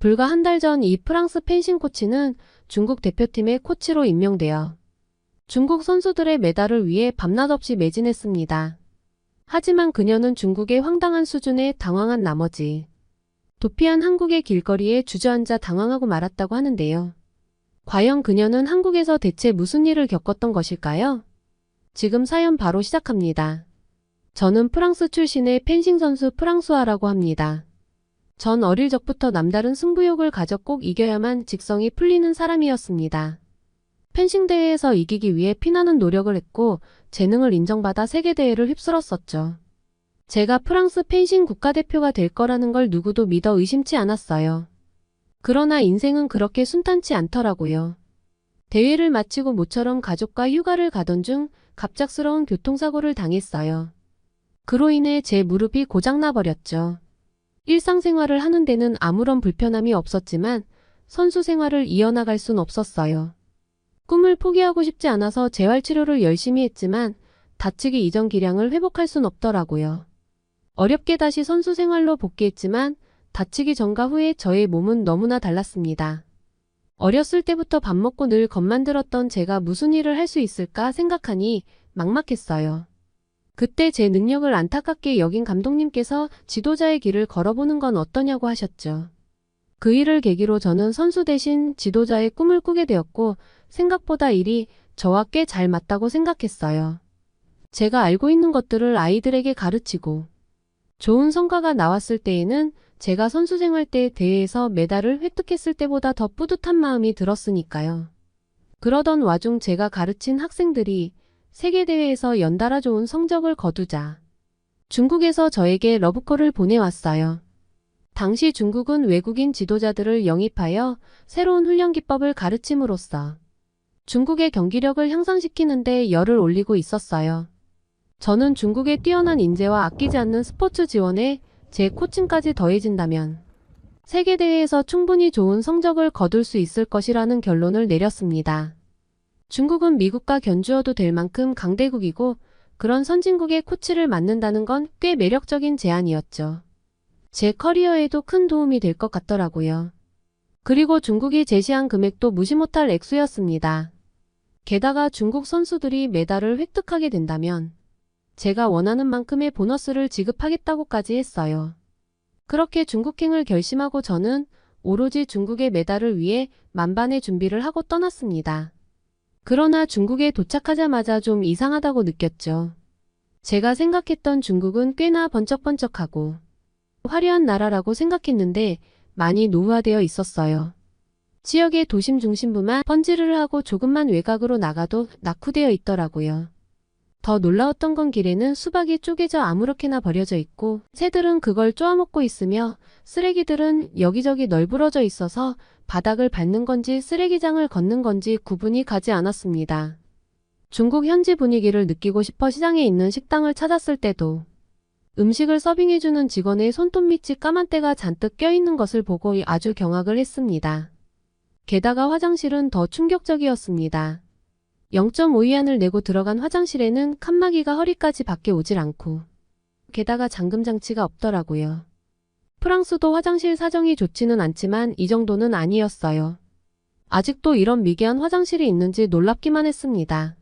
불과 한 달 전 이 프랑스 펜싱 코치는 중국 대표팀의 코치로 임명되어 중국 선수들의 메달을 위해 밤낮 없이 매진했습니다. 하지만 그녀는 중국의 황당한 수준에 당황한 나머지 도피한 한국의 길거리에 주저앉아 당황하고 말았다고 하는데요. 과연 그녀는 한국에서 대체 무슨 일을 겪었던 것일까요? 지금 사연 바로 시작합니다. 저는 프랑스 출신의 펜싱 선수 프랑수아라고 합니다. 전 어릴 적부터 남다른 승부욕을 가져 꼭 이겨야만 직성이 풀리는 사람이었습니다. 펜싱 대회에서 이기기 위해 피나는 노력을 했고 재능을 인정받아 세계대회를 휩쓸었었죠. 제가 프랑스 펜싱 국가대표가 될 거라는 걸 누구도 믿어 의심치 않았어요. 그러나 인생은 그렇게 순탄치 않더라고요. 대회를 마치고 모처럼 가족과 휴가를 가던 중 갑작스러운 교통사고를 당했어요. 그로 인해 제 무릎이 고장나 버렸죠. 일상생활을 하는 데는 아무런 불편함이 없었지만 선수 생활을 이어나갈 순 없었어요. 꿈을 포기하고 싶지 않아서 재활치료를 열심히 했지만 다치기 이전 기량을 회복할 순 없더라고요. 어렵게 다시 선수 생활로 복귀했지만 다치기 전과 후에 저의 몸은 너무나 달랐습니다. 어렸을 때부터 밥 먹고 늘 겁만 들었던 제가 무슨 일을 할 수 있을까 생각하니 막막했어요. 그때 제 능력을 안타깝게 여긴 감독님께서 지도자의 길을 걸어보는 건 어떠냐고 하셨죠. 그 일을 계기로 저는 선수 대신 지도자의 꿈을 꾸게 되었고 생각보다 일이 저와 꽤 잘 맞다고 생각했어요. 제가 알고 있는 것들을 아이들에게 가르치고 좋은 성과가 나왔을 때에는 제가 선수 생활 때 대회에서 메달을 획득했을 때보다 더 뿌듯한 마음이 들었으니까요. 그러던 와중 제가 가르친 학생들이 세계대회에서 연달아 좋은 성적을 거두자 중국에서 저에게 러브콜을 보내왔어요. 당시 중국은 외국인 지도자들을 영입하여 새로운 훈련 기법을 가르침으로써 중국의 경기력을 향상시키는 데 열을 올리고 있었어요. 저는 중국의 뛰어난 인재와 아끼지 않는 스포츠 지원에 제 코칭까지 더해진다면 세계대회에서 충분히 좋은 성적을 거둘 수 있을 것이라는 결론을 내렸습니다. 중국은 미국과 견주어도 될 만큼 강대국이고 그런 선진국의 코치를 맡는다는 건 꽤 매력적인 제안이었죠. 제 커리어에도 큰 도움이 될 것 같더라고요. 그리고 중국이 제시한 금액도 무시 못할 액수였습니다. 게다가 중국 선수들이 메달을 획득하게 된다면 제가 원하는 만큼의 보너스를 지급하겠다고까지 했어요. 그렇게 중국행을 결심하고 저는 오로지 중국의 메달을 위해 만반의 준비를 하고 떠났습니다. 그러나 중국에 도착하자마자 좀 이상하다고 느꼈죠. 제가 생각했던 중국은 꽤나 번쩍번쩍하고 화려한 나라라고 생각했는데 많이 노후화되어 있었어요. 지역의 도심 중심부만 번지르르 하고 조금만 외곽으로 나가도 낙후되어 있더라고요. 더 놀라웠던 건 길에는 수박이 쪼개져 아무렇게나 버려져 있고 새들은 그걸 쪼아먹고 있으며 쓰레기들은 여기저기 널브러져 있어서 바닥을 밟는 건지 쓰레기장을 걷는 건지 구분이 가지 않았습니다. 중국 현지 분위기를 느끼고 싶어 시장에 있는 식당을 찾았을 때도 음식을 서빙해주는 직원의 손톱 밑이 까만 때가 잔뜩 껴있는 것을 보고 아주 경악을 했습니다. 게다가 화장실은 더 충격적이었습니다. 0.5위안을 내고 들어간 화장실에는 칸막이가 허리까지 밖에 오질 않고 게다가 잠금 장치가 없더라고요. 프랑스도 화장실 사정이 좋지는 않지만 이 정도는 아니었어요. 아직도 이런 미개한 화장실이 있는지 놀랍기만 했습니다.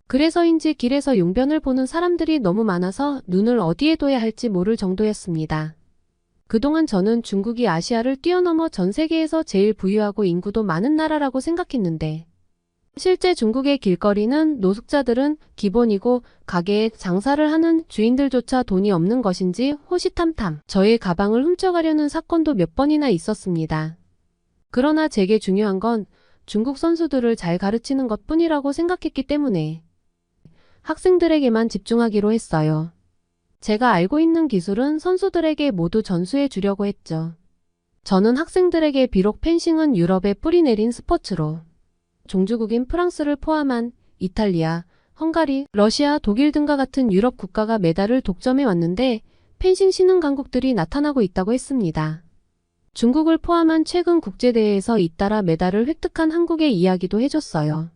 그래서인지 길에서 용변을 보는 사람들이 너무 많아서 눈을 어디에 둬야 할지 모를 정도였습니다. 그동안 저는 중국이 아시아를 뛰어넘어 전 세계에서 제일 부유하고 인구도 많은 나라라고 생각했는데 실제 중국의 길거리는 노숙자들은 기본이고 가게에 장사를 하는 주인들조차 돈이 없는 것인지 호시탐탐 저의 가방을 훔쳐가려는 사건도 몇 번이나 있었습니다. 그러나 제게 중요한 건 중국 선수들을 잘 가르치는 것뿐이라고 생각했기 때문에 학생들에게만 집중하기로 했어요. 제가 알고 있는 기술은 선수들에게 모두 전수해 주려고 했죠. 저는 학생들에게 비록 펜싱은 유럽에 뿌리 내린 스포츠로 종주국인 프랑스를 포함한 이탈리아, 헝가리, 러시아, 독일 등과 같은 유럽 국가가 메달을 독점해 왔는데 펜싱 신흥 강국들이 나타나고 있다고 했습니다. 중국을 포함한 최근 국제대회에서 잇따라 메달을 획득한 한국의 이야기도 해줬어요.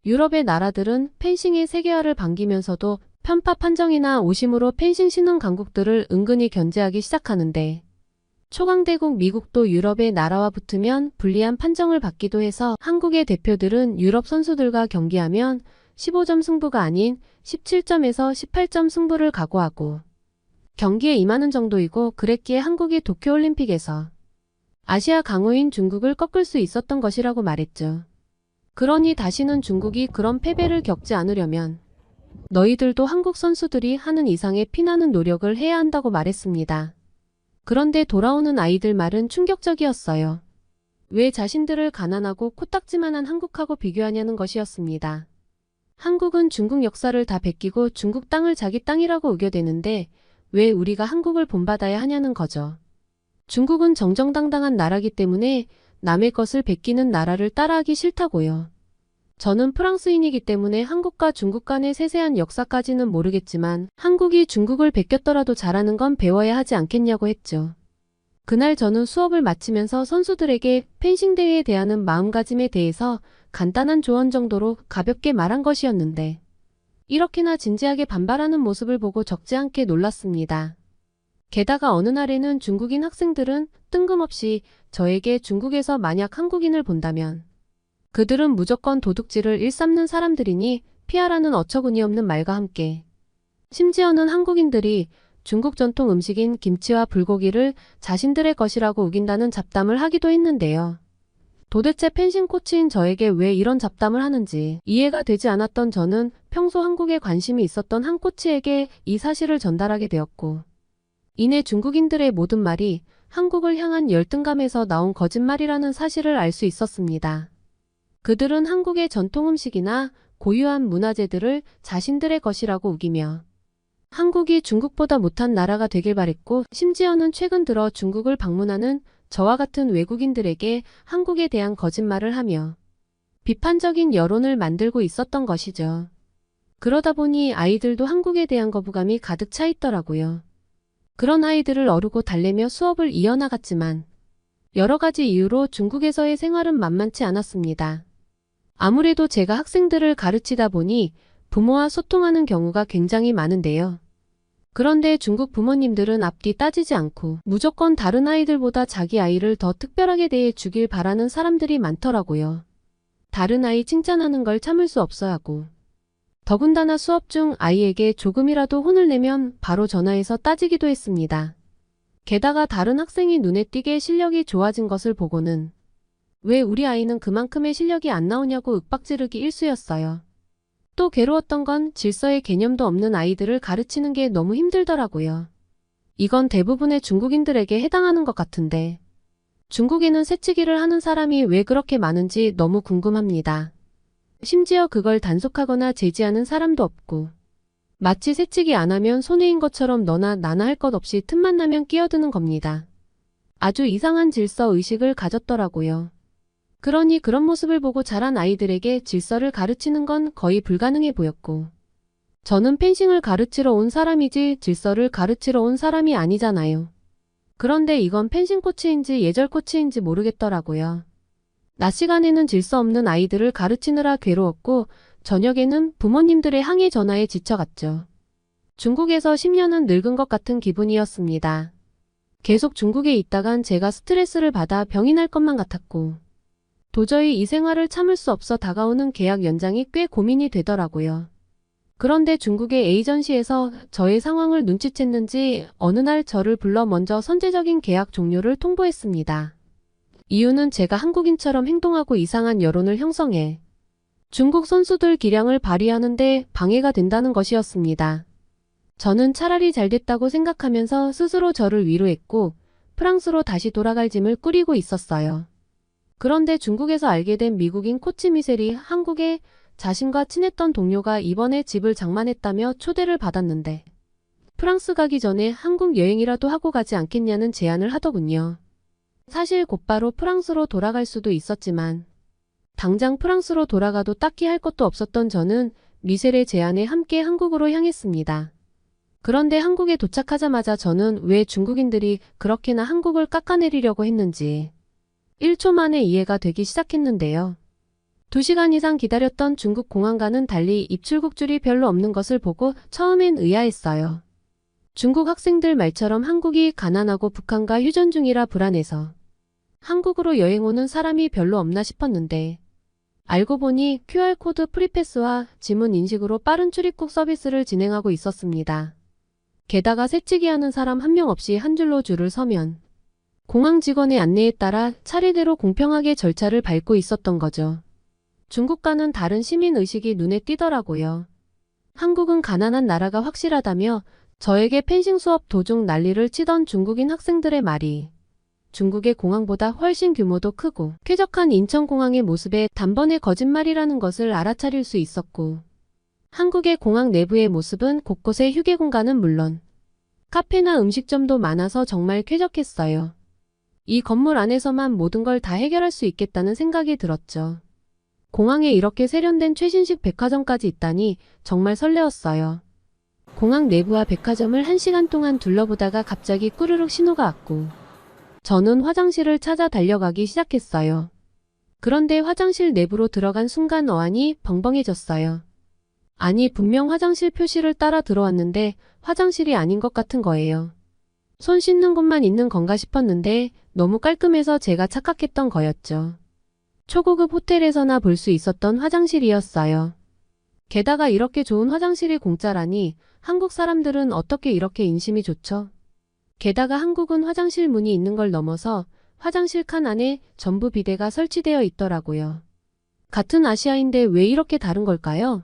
유럽의 나라들은 펜싱의 세계화를 반기면서도 편파 판정이나 오심으로 펜싱 신흥 강국들을 은근히 견제하기 시작하는데 초강대국 미국도 유럽의 나라와 붙으면 불리한 판정을 받기도 해서 한국의 대표들은 유럽 선수들과 경기하면 15점 승부가 아닌 17점에서 18점 승부를 각오하고 경기에 임하는 정도이고, 그랬기에 한국이 도쿄올림픽에서 아시아 강호인 중국을 꺾을 수 있었던 것이라고 말했죠. 그러니 다시는 중국이 그런 패배를 겪지 않으려면 너희들도 한국 선수들이 하는 이상의 피나는 노력을 해야 한다고 말했습니다. 그런데 돌아오는 아이들 말은 충격적이었어요. 왜 자신들을 가난하고 코딱지만한 한국하고 비교하냐는 것이었습니다. 한국은 중국 역사를 다 베끼고 중국 땅을 자기 땅이라고 우겨대는데 왜 우리가 한국을 본받아야 하냐는 거죠. 중국은 정정당당한 나라기 때문에 남의 것을 베끼는 나라를 따라하기 싫다고요. 저는 프랑스인이기 때문에 한국과 중국 간의 세세한 역사까지는 모르겠지만 한국이 중국을 베꼈더라도 잘하는 건 배워야 하지 않겠냐고 했죠. 그날 저는 수업을 마치면서 선수들에게 펜싱 대회에 대하는 마음가짐에 대해서 간단한 조언 정도로 가볍게 말한 것이었는데 이렇게나 진지하게 반발하는 모습을 보고 적지 않게 놀랐습니다. 게다가 어느 날에는 중국인 학생들은 뜬금없이 저에게 중국에서 만약 한국인을 본다면 그들은 무조건 도둑질을 일삼는 사람들이니 피하라는 어처구니없는 말과 함께 심지어는 한국인들이 중국 전통 음식인 김치와 불고기를 자신들의 것이라고 우긴다는 잡담을 하기도 했는데요. 도대체 펜싱 코치인 저에게 왜 이런 잡담을 하는지 이해가 되지 않았던 저는 평소 한국에 관심이 있었던 한 코치에게 이 사실을 전달하게 되었고, 이내 중국인들의 모든 말이 한국을 향한 열등감에서 나온 거짓말이라는 사실을 알 수 있었습니다. 그들은 한국의 전통 음식이나 고유한 문화재들을 자신들의 것이라고 우기며 한국이 중국보다 못한 나라가 되길 바랬고, 심지어는 최근 들어 중국을 방문하는 저와 같은 외국인들에게 한국에 대한 거짓말을 하며 비판적인 여론을 만들고 있었던 것이죠. 그러다 보니 아이들도 한국에 대한 거부감이 가득 차 있더라고요. 그런 아이들을 어루고 달래며 수업을 이어나갔지만 여러 가지 이유로 중국에서의 생활은 만만치 않았습니다. 아무래도 제가 학생들을 가르치다 보니 부모와 소통하는 경우가 굉장히 많은데요. 그런데 중국 부모님들은 앞뒤 따지지 않고 무조건 다른 아이들보다 자기 아이를 더 특별하게 대해 주길 바라는 사람들이 많더라고요. 다른 아이 칭찬하는 걸 참을 수 없어 하고, 더군다나 수업 중 아이에게 조금이라도 혼을 내면 바로 전화해서 따지기도 했습니다. 게다가 다른 학생이 눈에 띄게 실력이 좋아진 것을 보고는 왜 우리 아이는 그만큼의 실력이 안 나오냐고 윽박지르기 일쑤였어요. 또 괴로웠던 건 질서의 개념도 없는 아이들을 가르치는 게 너무 힘들더라고요. 이건 대부분의 중국인들에게 해당하는 것 같은데 중국에는 새치기를 하는 사람이 왜 그렇게 많은지 너무 궁금합니다. 심지어 그걸 단속하거나 제지하는 사람도 없고 마치 새치기 안 하면 손해인 것처럼 너나 나나 할 것 없이 틈만 나면 끼어드는 겁니다. 아주 이상한 질서 의식을 가졌더라고요. 그러니 그런 모습을 보고 자란 아이들에게 질서를 가르치는 건 거의 불가능해 보였고, 저는 펜싱을 가르치러 온 사람이지 질서를 가르치러 온 사람이 아니잖아요. 그런데 이건 펜싱 코치인지 예절 코치인지 모르겠더라고요. 낮 시간에는 질서 없는 아이들을 가르치느라 괴로웠고 저녁에는 부모님들의 항해 전화에 지쳐갔죠. 중국에서 10년은 늙은 것 같은 기분이었습니다. 계속 중국에 있다간 제가 스트레스를 받아 병이 날 것만 같았고 도저히 이 생활을 참을 수 없어 다가오는 계약 연장이 꽤 고민이 되더라고요. 그런데 중국의 에이전시에서 저의 상황을 눈치챘는지 어느 날 저를 불러 먼저 선제적인 계약 종료를 통보했습니다. 이유는 제가 한국인처럼 행동하고 이상한 여론을 형성해 중국 선수들 기량을 발휘하는데 방해가 된다는 것이었습니다. 저는 차라리 잘 됐다고 생각하면서 스스로 저를 위로했고 프랑스로 다시 돌아갈 짐을 꾸리고 있었어요. 그런데 중국에서 알게 된 미국인 코치 미셀이 한국에 자신과 친했던 동료가 이번에 집을 장만했다며 초대를 받았는데 프랑스 가기 전에 한국 여행이라도 하고 가지 않겠냐는 제안을 하더군요. 사실 곧바로 프랑스로 돌아갈 수도 있었지만 당장 프랑스로 돌아가도 딱히 할 것도 없었던 저는 미셀의 제안에 함께 한국으로 향했습니다. 그런데 한국에 도착하자마자 저는 왜 중국인들이 그렇게나 한국을 깎아내리려고 했는지 1초 만에 이해가 되기 시작했는데요. 2시간 이상 기다렸던 중국 공항과는 달리 입출국 줄이 별로 없는 것을 보고 처음엔 의아했어요. 중국 학생들 말처럼 한국이 가난하고 북한과 휴전 중이라 불안해서 한국으로 여행 오는 사람이 별로 없나 싶었는데 알고 보니 QR코드 프리패스와 지문 인식으로 빠른 출입국 서비스를 진행하고 있었습니다. 게다가 새치기 하는 사람 한 명 없이 한 줄로 줄을 서면 공항 직원의 안내에 따라 차례대로 공평하게 절차를 밟고 있었던 거죠. 중국과는 다른 시민의식이 눈에 띄더라고요. 한국은 가난한 나라가 확실하다며 저에게 펜싱 수업 도중 난리를 치던 중국인 학생들의 말이 중국의 공항보다 훨씬 규모도 크고 쾌적한 인천공항의 모습에 단번에 거짓말이라는 것을 알아차릴 수 있었고 한국의 공항 내부의 모습은 곳곳에 휴게 공간은 물론 카페나 음식점도 많아서 정말 쾌적했어요. 이 건물 안에서만 모든 걸 다 해결할 수 있겠다는 생각이 들었죠. 공항에 이렇게 세련된 최신식 백화점까지 있다니 정말 설레었어요. 공항 내부와 백화점을 1시간 동안 둘러보다가 갑자기 꾸르륵 신호가 왔고 저는 화장실을 찾아 달려가기 시작했어요. 그런데 화장실 내부로 들어간 순간 어안이 벙벙해졌어요. 아니 분명 화장실 표시를 따라 들어왔는데 화장실이 아닌 것 같은 거예요. 손 씻는 곳만 있는 건가 싶었는데 너무 깔끔해서 제가 착각했던 거였죠. 초고급 호텔에서나 볼 수 있었던 화장실이었어요. 게다가 이렇게 좋은 화장실이 공짜라니 한국 사람들은 어떻게 이렇게 인심이 좋죠? 게다가 한국은 화장실 문이 있는 걸 넘어서 화장실 칸 안에 전부 비데가 설치되어 있더라고요. 같은 아시아인데 왜 이렇게 다른 걸까요?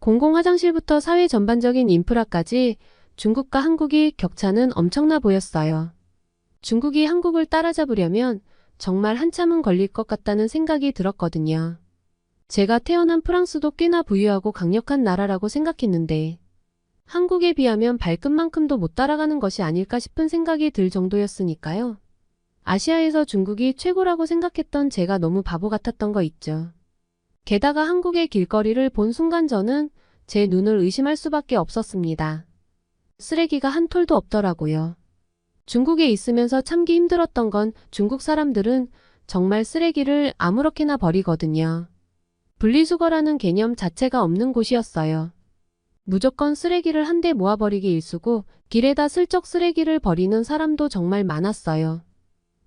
공공 화장실부터 사회 전반적인 인프라까지 중국과 한국이 격차는 엄청나 보였어요. 중국이 한국을 따라잡으려면 정말 한참은 걸릴 것 같다는 생각이 들었거든요. 제가 태어난 프랑스도 꽤나 부유하고 강력한 나라라고 생각했는데 한국에 비하면 발끝만큼도 못 따라가는 것이 아닐까 싶은 생각이 들 정도였으니까요. 아시아에서 중국이 최고라고 생각했던 제가 너무 바보 같았던 거 있죠. 게다가 한국의 길거리를 본 순간 저는 제 눈을 의심할 수밖에 없었습니다. 쓰레기가 한 톨도 없더라고요. 중국에 있으면서 참기 힘들었던 건 중국 사람들은 정말 쓰레기를 아무렇게나 버리거든요. 분리수거라는 개념 자체가 없는 곳이었어요. 무조건 쓰레기를 한데 모아버리기 일쑤고 길에다 슬쩍 쓰레기를 버리는 사람도 정말 많았어요.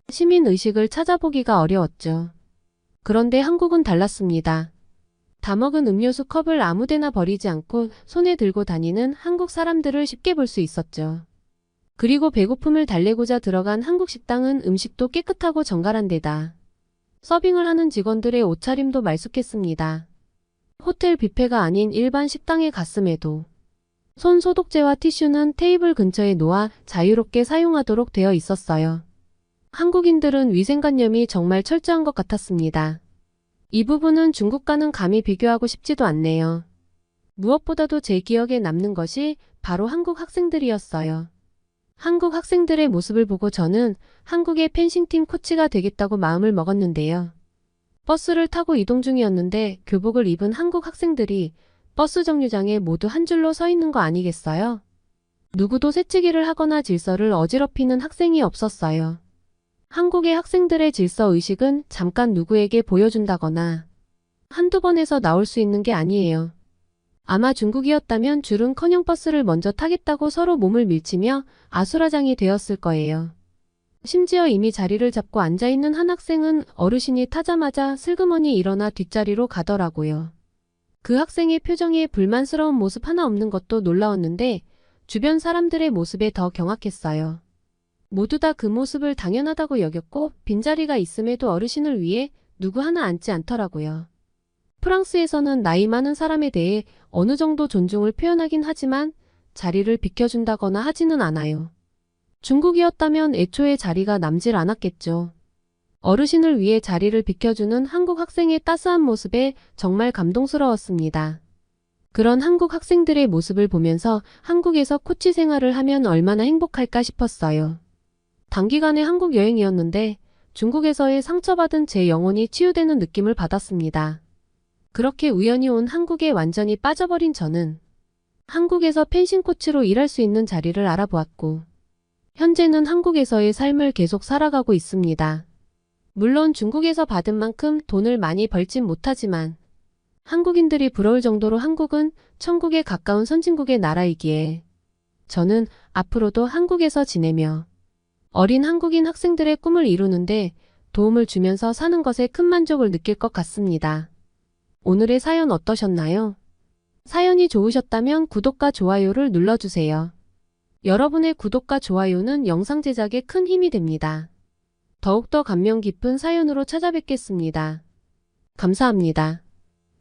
시민의식을 찾아보기가 어려웠죠. 그런데 한국은 달랐습니다. 다 먹은 음료수 컵을 아무데나 버리지 않고 손에 들고 다니는 한국 사람들을 쉽게 볼 수 있었죠. 그리고 배고픔을 달래고자 들어간 한국 식당은 음식도 깨끗하고 정갈한 데다 서빙을 하는 직원들의 옷차림도 말쑥했습니다. 호텔 뷔페가 아닌 일반 식당에 갔음에도 손 소독제와 티슈는 테이블 근처에 놓아 자유롭게 사용하도록 되어 있었어요. 한국인들은 위생관념이 정말 철저한 것 같았습니다. 이 부분은 중국과는 감히 비교하고 싶지도 않네요. 무엇보다도 제 기억에 남는 것이 바로 한국 학생들이었어요. 한국 학생들의 모습을 보고 저는 한국의 펜싱팀 코치가 되겠다고 마음을 먹었는데요. 버스를 타고 이동 중이었는데 교복을 입은 한국 학생들이 버스 정류장에 모두 한 줄로 서 있는 거 아니겠어요? 누구도 새치기를 하거나 질서를 어지럽히는 학생이 없었어요. 한국의 학생들의 질서의식은 잠깐 누구에게 보여준다거나 한두 번에서 나올 수 있는 게 아니에요. 아마 중국이었다면 줄은커녕 버스를 먼저 타겠다고 서로 몸을 밀치며 아수라장이 되었을 거예요. 심지어 이미 자리를 잡고 앉아있는 한 학생은 어르신이 타자마자 슬그머니 일어나 뒷자리로 가더라고요. 그 학생의 표정에 불만스러운 모습 하나 없는 것도 놀라웠는데 주변 사람들의 모습에 더 경악했어요. 모두 다 그 모습을 당연하다고 여겼고 빈자리가 있음에도 어르신을 위해 누구 하나 앉지 않더라고요. 프랑스에서는 나이 많은 사람에 대해 어느 정도 존중을 표현하긴 하지만 자리를 비켜준다거나 하지는 않아요. 중국이었다면 애초에 자리가 남질 않았겠죠. 어르신을 위해 자리를 비켜주는 한국 학생의 따스한 모습에 정말 감동스러웠습니다. 그런 한국 학생들의 모습을 보면서 한국에서 코치 생활을 하면 얼마나 행복할까 싶었어요. 단기간의 한국 여행이었는데 중국에서의 상처받은 제 영혼이 치유되는 느낌을 받았습니다. 그렇게 우연히 온 한국에 완전히 빠져버린 저는 한국에서 펜싱 코치로 일할 수 있는 자리를 알아보았고 현재는 한국에서의 삶을 계속 살아가고 있습니다. 물론 중국에서 받은 만큼 돈을 많이 벌진 못하지만 한국인들이 부러울 정도로 한국은 천국에 가까운 선진국의 나라이기에 저는 앞으로도 한국에서 지내며 어린 한국인 학생들의 꿈을 이루는데 도움을 주면서 사는 것에 큰 만족을 느낄 것 같습니다. 오늘의 사연 어떠셨나요? 사연이 좋으셨다면 구독과 좋아요를 눌러주세요. 여러분의 구독과 좋아요는 영상 제작에 큰 힘이 됩니다. 더욱더 감명 깊은 사연으로 찾아뵙겠습니다. 감사합니다.